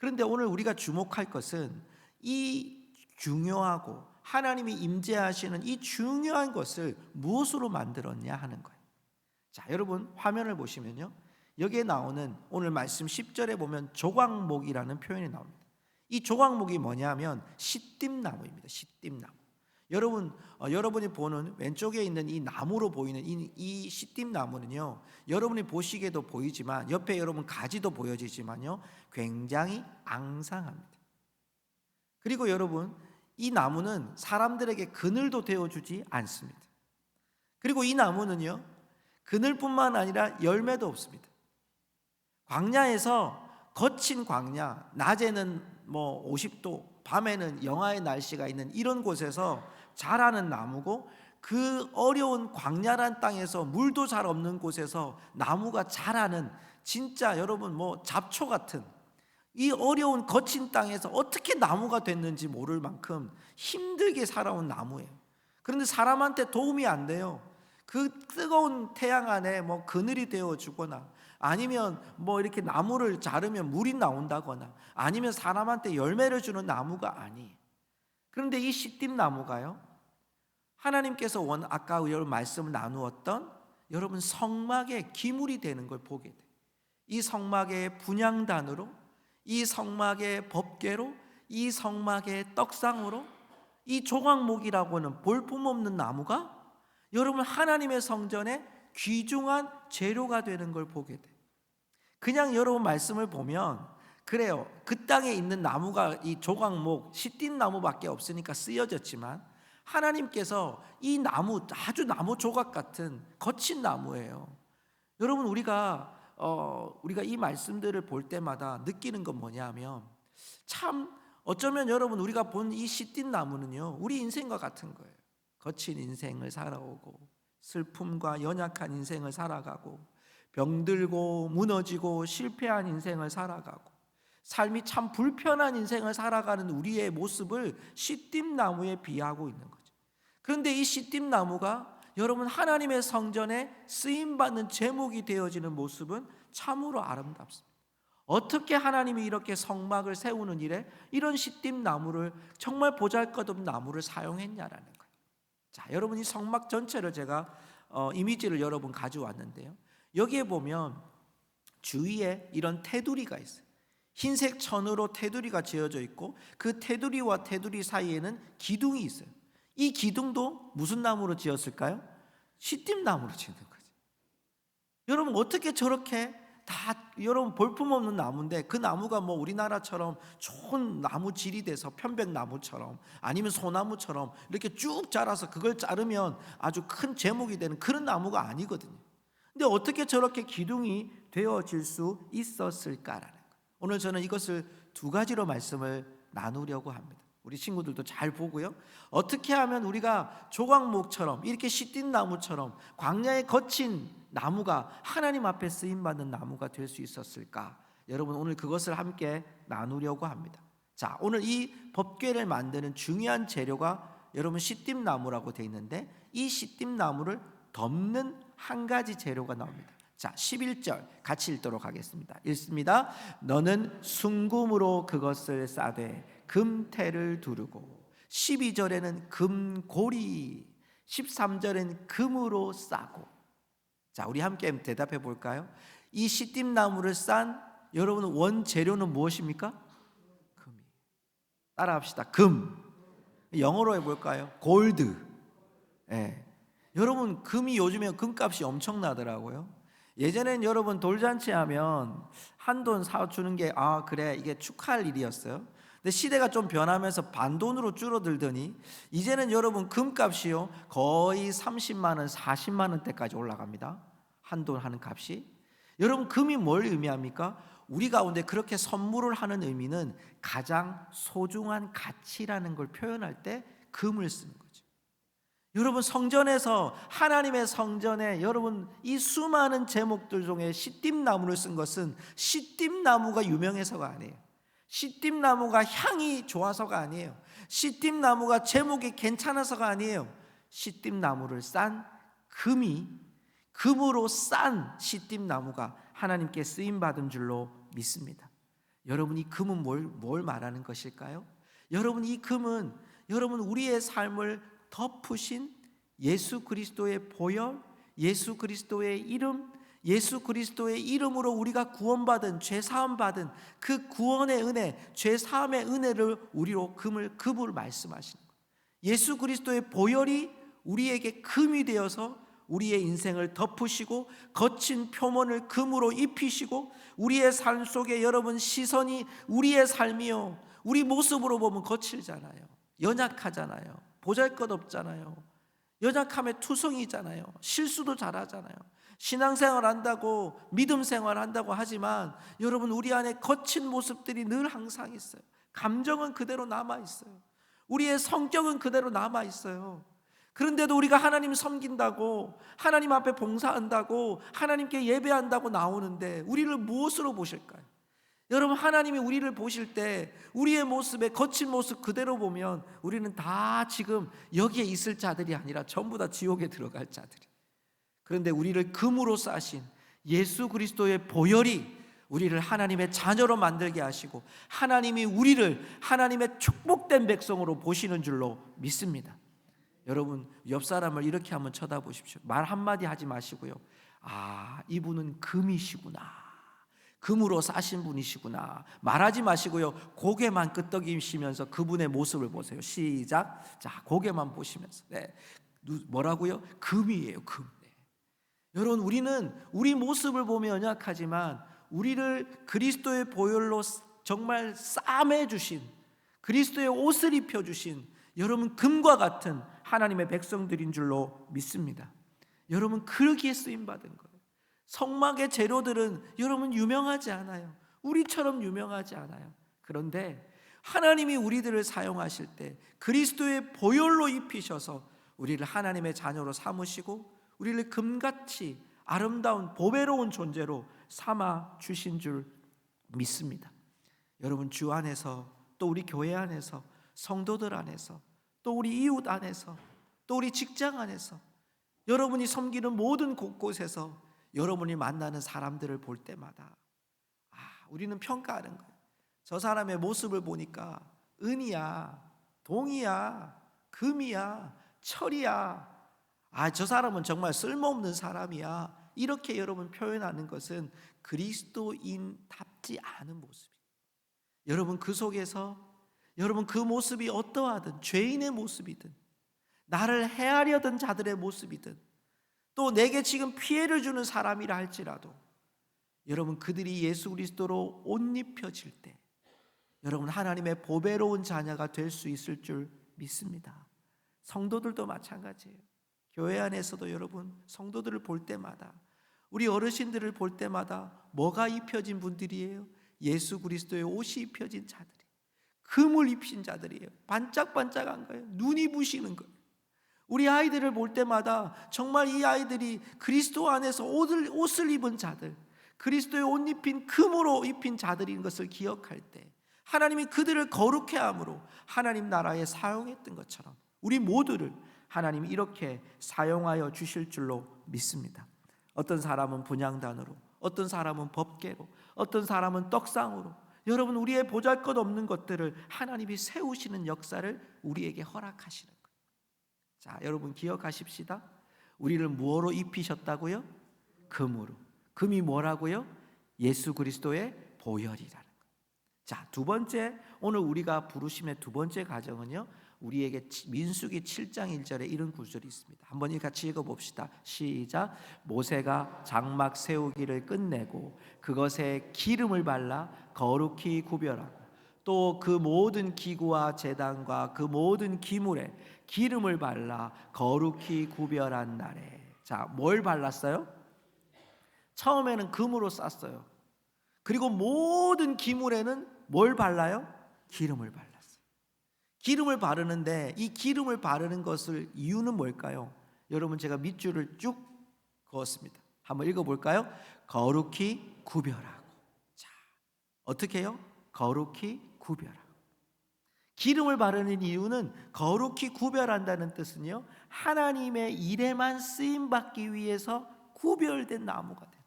그런데 오늘 우리가 주목할 것은 이 중요하고 하나님이 임재하시는 이 중요한 것을 무엇으로 만들었냐 하는 거예요. 자, 여러분 화면을 보시면요, 여기에 나오는 오늘 말씀 10절에 보면 조각목이라는 표현이 나옵니다. 이 조각목이 뭐냐면 시띠나무입니다. 시띠나무. 여러분이 보는 왼쪽에 있는 이 나무로 보이는 이 시띠나무는요, 여러분이 보시기에도 보이지만 옆에 여러분 가지도 보여지지만요, 굉장히 앙상합니다. 그리고 여러분, 이 나무는 사람들에게 그늘도 되어주지 않습니다. 그리고 이 나무는요, 그늘뿐만 아니라 열매도 없습니다. 광야에서 거친 광야, 낮에는 50도, 밤에는 영하의 날씨가 있는 이런 곳에서 자라는 나무고, 그 어려운 광야란 땅에서 물도 잘 없는 곳에서 나무가 자라는, 진짜 여러분 잡초 같은 이 어려운 거친 땅에서 어떻게 나무가 됐는지 모를 만큼 힘들게 살아온 나무예요. 그런데 사람한테 도움이 안 돼요. 그 뜨거운 태양 안에 그늘이 되어 주거나, 아니면 이렇게 나무를 자르면 물이 나온다거나, 아니면 사람한테 열매를 주는 나무가 아니에요. 그런데 이 시띠나무가요, 하나님께서 아까 여러분 말씀을 나누었던 여러분 성막의 기물이 되는 걸 보게 돼요. 이 성막의 분향단으로, 이 성막의 법궤로, 이 성막의 떡상으로, 이 조각목이라고는 볼품없는 나무가 여러분 하나님의 성전에 귀중한 재료가 되는 걸 보게 돼요. 그냥 여러분 말씀을 보면 그래요, 그 땅에 있는 나무가 이 조각목 시띠나무밖에 없으니까 쓰여졌지만, 하나님께서 이 나무, 아주 나무 조각 같은 거친 나무예요. 여러분 우리가 이 말씀들을 볼 때마다 느끼는 건 뭐냐면, 참 어쩌면 여러분 우리가 본 이 시띠나무는요, 우리 인생과 같은 거예요. 거친 인생을 살아오고, 슬픔과 연약한 인생을 살아가고, 병들고 무너지고 실패한 인생을 살아가고, 삶이 참 불편한 인생을 살아가는 우리의 모습을 시띠나무에 비하고 있는 거죠. 그런데 이 시띠나무가 여러분 하나님의 성전에 쓰임받는 제목이 되어지는 모습은 참으로 아름답습니다. 어떻게 하나님이 이렇게 성막을 세우는 일에 이런 시띠나무를, 정말 보잘것없는 나무를 사용했냐라는 거예요. 자, 여러분 이 성막 전체를 제가 이미지를 여러분 가져왔는데요, 여기에 보면 주위에 이런 테두리가 있어요. 흰색 천으로 테두리가 지어져 있고, 그 테두리와 테두리 사이에는 기둥이 있어요. 이 기둥도 무슨 나무로 지었을까요? 시띠나무로 지은 거죠. 여러분 어떻게 저렇게 다, 여러분 볼품없는 나무인데 그 나무가 우리나라처럼 좋은 나무 질이 돼서 편백나무처럼 아니면 소나무처럼 이렇게 쭉 자라서 그걸 자르면 아주 큰 제목이 되는 그런 나무가 아니거든요. 근데 어떻게 저렇게 기둥이 되어질 수 있었을까라는 거예요. 오늘 저는 이것을 두 가지로 말씀을 나누려고 합니다. 우리 친구들도 잘 보고요, 어떻게 하면 우리가 조각목처럼 이렇게 시띠나무처럼 광야에 거친 나무가 하나님 앞에 쓰임받는 나무가 될 수 있었을까? 여러분 오늘 그것을 함께 나누려고 합니다. 자, 오늘 이 법궤를 만드는 중요한 재료가 여러분 시띠나무라고 되어 있는데, 이 시띠나무를 덮는 한 가지 재료가 나옵니다. 자, 11절 같이 읽도록 하겠습니다. 읽습니다. 너는 순금으로 그것을 싸되 금태를 두르고, 12절에는 금고리, 13절에는 금으로 싸고. 자, 우리 함께 대답해 볼까요? 이 시띠나무를 싼 여러분 원재료는 무엇입니까? 금이. 따라합시다. 금. 영어로 해볼까요? 골드. 예. 여러분 금이 요즘에 금값이 엄청나더라고요. 예전엔 여러분 돌잔치 하면 한돈 사주는 게 그래 이게 축하할 일이었어요. 근데 시대가 좀 변하면서 반돈으로 줄어들더니 이제는 여러분 금값이요 거의 30만 원, 40만 원대까지 올라갑니다. 한돈 하는 값이. 여러분 금이 뭘 의미합니까? 우리 가운데 그렇게 선물을 하는 의미는 가장 소중한 가치라는 걸 표현할 때 금을 쓰는 거죠. 여러분 성전에서, 하나님의 성전에 여러분 이 수많은 제목들 중에 시띠나무를 쓴 것은 시띠나무가 유명해서가 아니에요. 시띠나무가 향이 좋아서가 아니에요. 시띠나무가 제목이 괜찮아서가 아니에요. 시띠나무를 싼 금이, 금으로 싼 시띠나무가 하나님께 쓰임받은 줄로 믿습니다. 여러분, 이 금은 뭘 말하는 것일까요? 여러분, 이 금은 여러분 우리의 삶을 덮으신 예수 그리스도의 보혈, 예수 그리스도의 이름, 예수 그리스도의 이름으로 우리가 구원받은, 죄 사함 받은 그 구원의 은혜, 죄 사함의 은혜를 우리로 금을 말씀하시는 거예요. 예수 그리스도의 보혈이 우리에게 금이 되어서 우리의 인생을 덮으시고 거친 표면을 금으로 입히시고, 우리의 삶 속에 여러분 시선이 우리의 삶이요, 우리 모습으로 보면 거칠잖아요. 연약하잖아요. 보잘것없잖아요. 연약함의 투성이잖아요. 실수도 잘하잖아요. 신앙생활 한다고, 믿음 생활 한다고 하지만 여러분, 우리 안에 거친 모습들이 늘 항상 있어요. 감정은 그대로 남아 있어요. 우리의 성격은 그대로 남아 있어요. 그런데도 우리가 하나님 섬긴다고, 하나님 앞에 봉사한다고, 하나님께 예배한다고 나오는데 우리를 무엇으로 보실까요? 여러분, 하나님이 우리를 보실 때 우리의 모습에 거친 모습 그대로 보면 우리는 다 지금 여기에 있을 자들이 아니라 전부 다 지옥에 들어갈 자들이. 그런데 우리를 금으로 싸신 예수 그리스도의 보혈이 우리를 하나님의 자녀로 만들게 하시고, 하나님이 우리를 하나님의 축복된 백성으로 보시는 줄로 믿습니다. 여러분, 옆 사람을 이렇게 한번 쳐다보십시오. 말 한마디 하지 마시고요, 아, 이분은 금이시구나, 금으로 싸신 분이시구나 말하지 마시고요, 고개만 끄덕이시면서 그분의 모습을 보세요. 시작. 자, 고개만 보시면서. 네. 뭐라고요? 금이에요, 금. 네. 여러분, 우리는 우리 모습을 보면 연약하지만 우리를 그리스도의 보혈로 정말 싸매 주신, 그리스도의 옷을 입혀 주신 여러분 금과 같은 하나님의 백성들인 줄로 믿습니다. 여러분, 그러기에 쓰임 받은 거예요. 성막의 재료들은 여러분 유명하지 않아요. 우리처럼 유명하지 않아요. 그런데 하나님이 우리들을 사용하실 때 그리스도의 보혈로 입히셔서 우리를 하나님의 자녀로 삼으시고 우리를 금같이 아름다운 보배로운 존재로 삼아 주신 줄 믿습니다. 여러분, 주 안에서, 또 우리 교회 안에서, 성도들 안에서, 또 우리 이웃 안에서, 또 우리 직장 안에서, 여러분이 섬기는 모든 곳곳에서 여러분이 만나는 사람들을 볼 때마다 우리는 평가하는 거예요. 저 사람의 모습을 보니까 은이야, 동이야, 금이야, 철이야, 저 사람은 정말 쓸모없는 사람이야, 이렇게 여러분 표현하는 것은 그리스도인답지 않은 모습이에요. 여러분, 그 속에서 여러분 그 모습이 어떠하든, 죄인의 모습이든, 나를 해하려던 자들의 모습이든, 또 내게 지금 피해를 주는 사람이라 할지라도 여러분, 그들이 예수 그리스도로 옷 입혀질 때 여러분 하나님의 보배로운 자녀가 될 수 있을 줄 믿습니다. 성도들도 마찬가지예요. 교회 안에서도 여러분 성도들을 볼 때마다, 우리 어르신들을 볼 때마다 뭐가 입혀진 분들이에요? 예수 그리스도의 옷이 입혀진 자들이, 금을 입힌 자들이에요. 반짝반짝한 거예요. 눈이 부시는 거예요. 우리 아이들을 볼 때마다 정말 이 아이들이 그리스도 안에서 옷을 입은 자들, 그리스도의 옷 입힌 금으로 입힌 자들인 것을 기억할 때 하나님이 그들을 거룩해 함으로 하나님 나라에 사용했던 것처럼 우리 모두를 하나님이 이렇게 사용하여 주실 줄로 믿습니다. 어떤 사람은 분향단으로, 어떤 사람은 법궤로, 어떤 사람은 떡상으로, 여러분 우리의 보잘것없는 것들을 하나님이 세우시는 역사를 우리에게 허락하시는 거예요. 자, 여러분 기억하십시다. 우리를 무엇으로 입히셨다고요? 금으로. 금이 뭐라고요? 예수 그리스도의 보혈이라는 거예요. 자, 두 번째, 오늘 우리가 부르심의 두 번째 가정은요, 우리에게 민수기 7장 1절에 이런 구절이 있습니다. 한번 같이 읽어봅시다. 시작. 모세가 장막 세우기를 끝내고 그것에 기름을 발라 거룩히 구별하고 또 그 모든 기구와 제단과 그 모든 기물에 기름을 발라 거룩히 구별한 날에. 자, 뭘 발랐어요? 처음에는 금으로 쌌어요. 그리고 모든 기물에는 뭘 발라요? 기름을 발랐어요. 기름을 바르는데 이 기름을 바르는 것을 이유는 뭘까요? 여러분, 제가 밑줄을 쭉 그었습니다. 한번 읽어볼까요? 거룩히 구별하고. 자, 어떻게 해요? 거룩히 구별하고. 기름을 바르는 이유는 거룩히 구별한다는 뜻은요, 하나님의 일에만 쓰임받기 위해서 구별된 나무가 되는.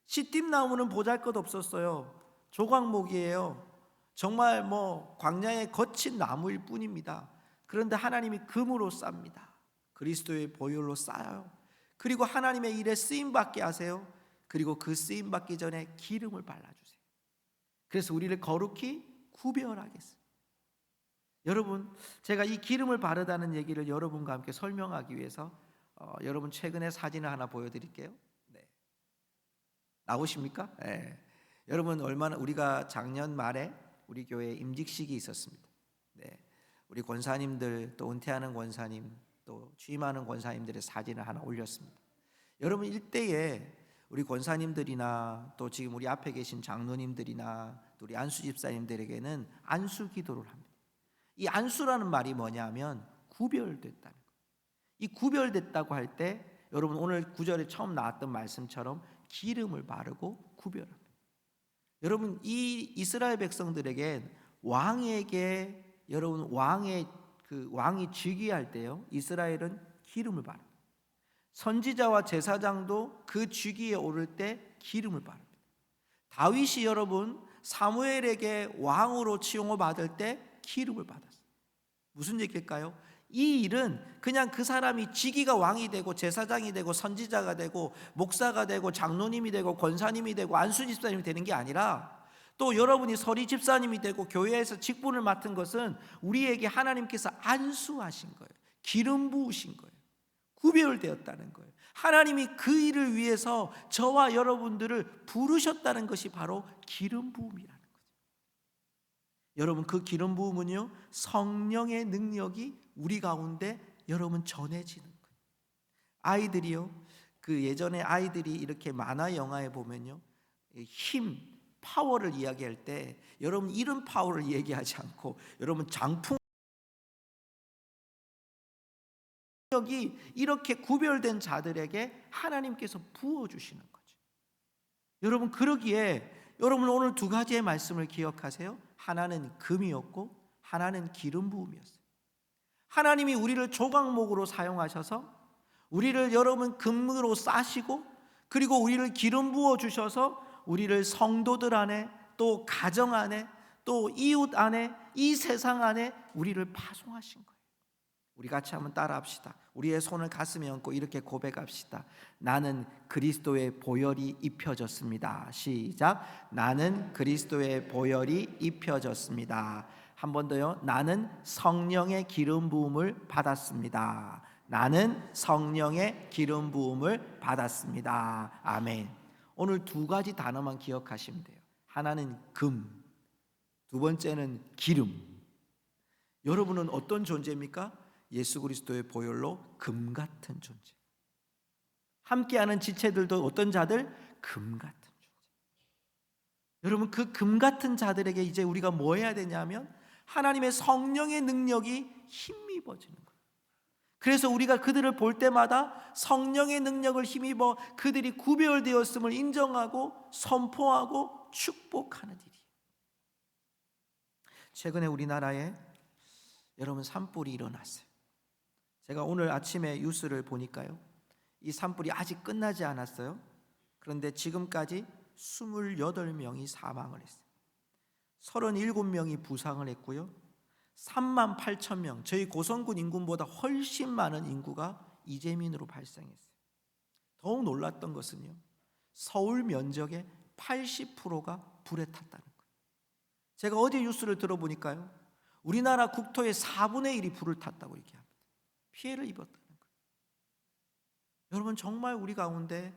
시띠나무는 보잘것 없었어요. 조각목이에요. 정말 광야의 거친 나무일 뿐입니다. 그런데 하나님이 금으로 쌉니다. 그리스도의 보혈로 쌓아요. 그리고 하나님의 일에 쓰임 받게 하세요. 그리고 그 쓰임 받기 전에 기름을 발라주세요. 그래서 우리를 거룩히 구별하겠어요. 여러분, 제가 이 기름을 바르다는 얘기를 여러분과 함께 설명하기 위해서 여러분 최근에 사진을 하나 보여드릴게요. 네. 나오십니까? 네. 여러분, 우리가 작년 말에 우리 교회에 임직식이 있었습니다. 네. 우리 권사님들, 또 은퇴하는 권사님, 또 취임하는 권사님들의 사진을 하나 올렸습니다. 여러분, 일대에 우리 권사님들이나 또 지금 우리 앞에 계신 장로님들이나 또 우리 안수 집사님들에게는 안수 기도를 합니다. 이 안수라는 말이 뭐냐면 구별됐다는 거예요. 이 구별됐다고 할 때 여러분 오늘 9절에 처음 나왔던 말씀처럼 기름을 바르고 구별합니다. 여러분, 이 이스라엘 백성들에겐 왕에게 여러분 왕이 즉위할 때요, 이스라엘은 기름을 바릅니다. 선지자와 제사장도 그 즉위에 오를 때 기름을 바릅니다. 다윗이 여러분 사무엘에게 왕으로 치용을 받을 때 기름을 받았어요. 무슨 얘기일까요? 이 일은 그냥 그 사람이 직위가 왕이 되고 제사장이 되고 선지자가 되고 목사가 되고 장로님이 되고 권사님이 되고 안수 집사님이 되는 게 아니라, 또 여러분이 서리 집사님이 되고 교회에서 직분을 맡은 것은 우리에게 하나님께서 안수하신 거예요. 기름 부으신 거예요. 구별되었다는 거예요. 하나님이 그 일을 위해서 저와 여러분들을 부르셨다는 것이 바로 기름 부음이라는 거죠. 여러분, 그 기름 부음은요, 성령의 능력이 우리 가운데 여러분 전해지는 거예요. 아이들이요, 그 예전에 아이들이 이렇게 만화 영화에 보면요, 힘, 파워를 이야기할 때 여러분 이런 파워를 얘기하지 않고 여러분 장풍 능력이 이렇게 구별된 자들에게 하나님께서 부어주시는 거죠. 여러분, 그러기에 여러분 오늘 두 가지의 말씀을 기억하세요. 하나는 금이었고 하나는 기름 부음이었어요. 하나님이 우리를 조각목으로 사용하셔서 우리를 여러분 금으로 싸시고, 그리고 우리를 기름 부어 주셔서 우리를 성도들 안에, 또 가정 안에, 또 이웃 안에, 이 세상 안에 우리를 파송하신 거예요. 우리 같이 한번 따라합시다. 우리의 손을 가슴에 얹고 이렇게 고백합시다. 나는 그리스도의 보혈이 입혀졌습니다. 시작. 나는 그리스도의 보혈이 입혀졌습니다. 한 번 더요. 나는 성령의 기름 부음을 받았습니다. 나는 성령의 기름 부음을 받았습니다. 아멘. 오늘 두 가지 단어만 기억하시면 돼요. 하나는 금, 두 번째는 기름. 여러분은 어떤 존재입니까? 예수 그리스도의 보혈로 금 같은 존재. 함께하는 지체들도 어떤 자들? 금 같은 존재. 여러분, 그 금 같은 자들에게 이제 우리가 뭐 해야 되냐면 하나님의 성령의 능력이 힘입어지는 거예요. 그래서 우리가 그들을 볼 때마다 성령의 능력을 힘입어 그들이 구별되었음을 인정하고 선포하고 축복하는 일이에요. 최근에 우리나라에 여러분 산불이 일어났어요. 제가 오늘 아침에 뉴스를 보니까요, 이 산불이 아직 끝나지 않았어요. 그런데 지금까지 28명이 사망을 했어요. 37명이 부상을 했고요. 3만 8천 명, 저희 고성군 인구보다 훨씬 많은 인구가 이재민으로 발생했어요. 더욱 놀랐던 것은요, 서울 면적의 80%가 불에 탔다는 거예요. 제가 어제 뉴스를 들어보니까요, 우리나라 국토의 4분의 1이 불을 탔다고 이렇게 합니다. 피해를 입었다는 거예요. 여러분, 정말 우리 가운데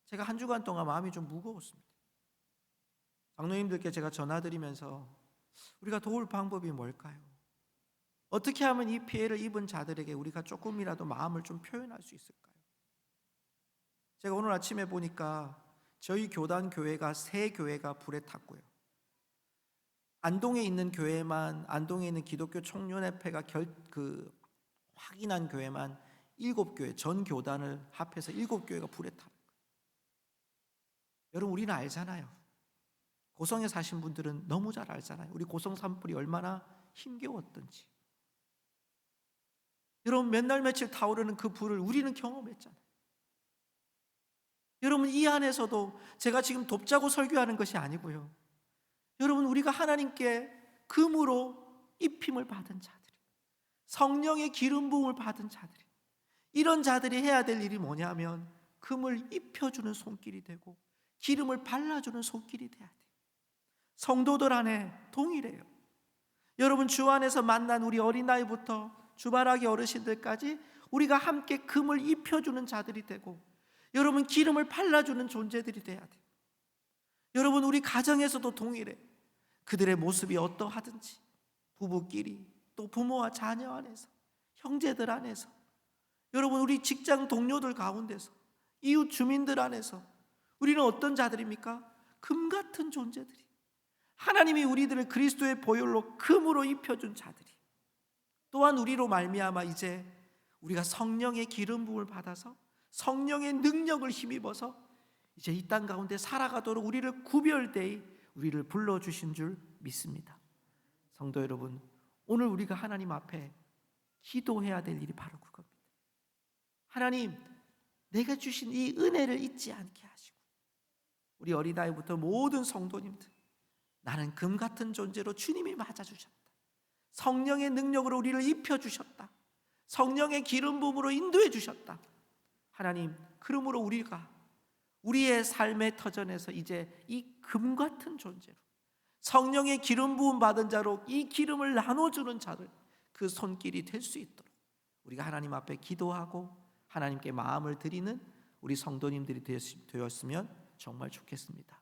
제가 한 주간 동안 마음이 좀 무거웠습니다. 장로님들께 제가 전화드리면서 우리가 도울 방법이 뭘까요? 어떻게 하면 이 피해를 입은 자들에게 우리가 조금이라도 마음을 좀 표현할 수 있을까요? 제가 오늘 아침에 보니까 저희 교단 교회가 3교회가 불에 탔고요. 안동에 있는 교회만, 안동에 있는 기독교 총연합회가 확인한 교회만 7교회, 전 교단을 합해서 7교회가 불에 타는 거예요. 여러분, 우리는 알잖아요. 고성에 사신 분들은 너무 잘 알잖아요. 우리 고성 산불이 얼마나 힘겨웠던지. 여러분, 몇 날 며칠 타오르는 그 불을 우리는 경험했잖아요. 여러분, 이 안에서도 제가 지금 돕자고 설교하는 것이 아니고요, 여러분, 우리가 하나님께 금으로 입힘을 받은 자들이, 성령의 기름 부음을 받은 자들이, 이런 자들이 해야 될 일이 뭐냐면 금을 입혀주는 손길이 되고 기름을 발라주는 손길이 돼야 돼요. 성도들 안에 동일해요. 여러분, 주 안에서 만난 우리 어린아이부터 주바라기 어르신들까지 우리가 함께 금을 입혀주는 자들이 되고, 여러분, 기름을 발라주는 존재들이 돼야 돼요. 여러분, 우리 가정에서도 동일해요. 그들의 모습이 어떠하든지, 부부끼리, 또 부모와 자녀 안에서, 형제들 안에서, 여러분, 우리 직장 동료들 가운데서, 이웃 주민들 안에서 우리는 어떤 자들입니까? 금 같은 존재들이, 하나님이 우리들을 그리스도의 보혈로 금으로 입혀준 자들이, 또한 우리로 말미암아 이제 우리가 성령의 기름 부음을 받아서 성령의 능력을 힘입어서 이제 이 땅 가운데 살아가도록 우리를 구별되이 우리를 불러주신 줄 믿습니다. 성도 여러분, 오늘 우리가 하나님 앞에 기도해야 될 일이 바로 그겁니다. 하나님, 내가 주신 이 은혜를 잊지 않게 하시고, 우리 어린아이부터 모든 성도님들, 나는 금 같은 존재로 주님이 맞아주셨다. 성령의 능력으로 우리를 입혀주셨다. 성령의 기름 부음으로 인도해 주셨다. 하나님, 그러므로 우리가 우리의 삶의 터전에서 이제 이 금 같은 존재로, 성령의 기름 부음 받은 자로 이 기름을 나눠주는 자들, 그 손길이 될 수 있도록 우리가 하나님 앞에 기도하고 하나님께 마음을 드리는 우리 성도님들이 되었으면 정말 좋겠습니다.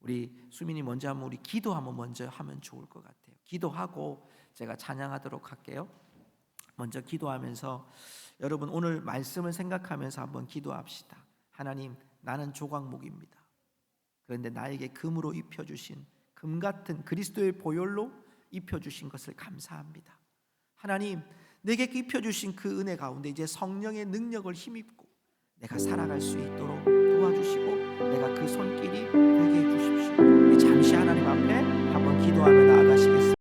우리 수민이 먼저 하면 우리 기도 한번 먼저 하면 좋을 것 같아요. 기도하고 제가 찬양하도록 할게요. 먼저 기도하면서 여러분, 오늘 말씀을 생각하면서 한번 기도합시다. 하나님, 나는 조각목입니다. 그런데 나에게 금으로 입혀주신, 금 같은 그리스도의 보혈로 입혀주신 것을 감사합니다. 하나님, 내게 입혀주신 그 은혜 가운데 이제 성령의 능력을 힘입고 내가 살아갈 수 있도록 도와주시고, 내가 그 손길이